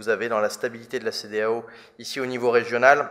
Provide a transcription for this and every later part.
vous avez dans la stabilité de la CEDEAO ici au niveau régional.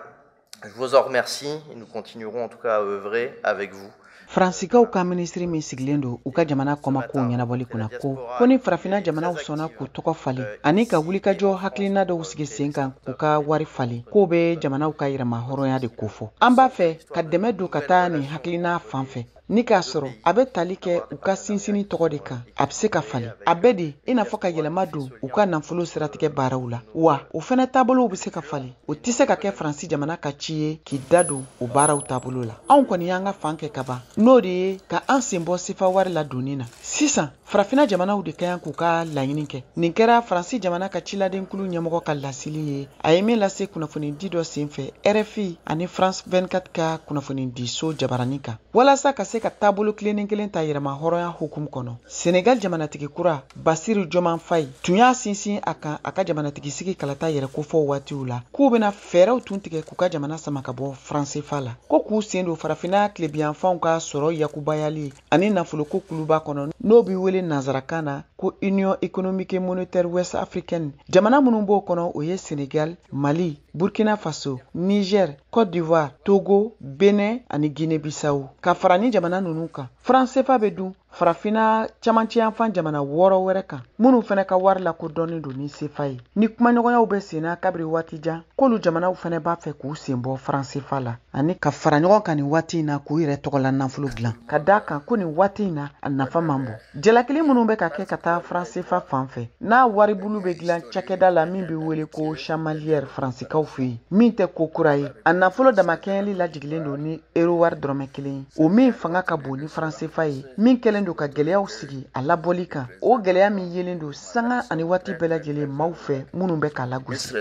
Je vous en remercie et nous continuerons en tout cas à œuvrer avec vous. Fransikaw ka ministri min sigilen do u ka jamana kɔma kow ɲɛnabɔli kunna ko ni farafina jamanaw sɔnna k'u tɔgɔ falen ani ka wulikajɔ hakilina dɔw sigi sen kan k'u ka wari falen k'o bɛ jamanaw ka yɛrɛma hɔrɔnya de kofɔ an b'a fɛ ka dɛmɛ don ka taa nin hakilina fan fɛ ni k'a sɔrɔ a bɛ tali kɛ u ka sinsini tɔgɔ de kan a bɛ se ka falen a bɛɛ de i n'a fɔ ka yɛlɛma don u ka nafolo siratigɛ baaraw la wa o fɛnɛ taabolow bɛ se ka falen o tɛ se ka kɛ Faransi jamana ka ci ye k'i da don o baaraw taabolo la anw kɔni y'an ka fan kɛ ka ban n'o de ye ka an sen bɔ sifa wari la donni na sisan farafina jamanaw de kayan k'u ka laɲini kɛ nin kɛra Faransi jamana ka ciladenkulu ɲɛmɔgɔ ka lasili ye a ye min lase kunnafoni di dɔ senfɛ RFI ani France 24 ka kunnafoni di so jabarani kan walasa ka se ka taabolo kilenin kelen ta yɛrɛma hɔrɔnya hukum kɔnɔ Senegal jamanatigi kura Basiru Joman Fayi tun y'a sinsin a kan a ka jamanatigi sigi kalata yɛrɛ kofɔ waatiw la k'u bɛna fɛɛrɛw tun tigɛ k'u ka jamana sama ka bɔ Fransefa la ko k'u sen don farafina tilebiyanfanw ka sɔrɔ yakubayali ani nafoloko kuluba kɔnɔ n'o bi wele nanzarakan na ko Union économique et monétaire ouest africaine jamana minnu b'o kɔnɔ o ye Senegal, Mali, Burkina Faso, Niger, Côte d'Ivoire, Togo, Benin ani Guinée-Bissau ka fara ni jamana ninnu kan Fransefa bɛ dun farafina camanciyanfan jamana 6 wɛrɛ kan minnu fɛnɛ ka wari la kodɔnnen don ni sefa ye ni kumaɲɔgɔnyaw bɛ senna kabiri waati jan k'olu jamanaw fɛnɛ b'a fɛ k'u sen bɔ Fransefa la ani ka fara ɲɔgɔn kan nin waati in na k'u yɛrɛ tɔgɔla nafolo dilan ka d'a kan ko nin waati in na a nafa man bon jalakili minnu bɛ ka kɛ ka taa Fransefa fan fɛ n'a wari bulu bɛ dilan cakɛda la min bɛ wele ko chamalière Fransikaw fɛ yen min tɛ ko kura ye a nafolo damakɛɲɛli lajigilen don ni euro wari dɔrɔmɛ 1 o min fanga ka bon ni Fransefa ye min kɛlen don ka gɛlɛyaw sigi a labɔli kan o gɛlɛya min yelen don sanga ani waati bɛɛ lajɛlen maaw fɛ minnu bɛ k'a lagosi.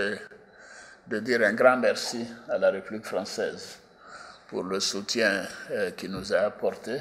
De dire un grand merci à la République française pour le soutien qu'il nous a apporté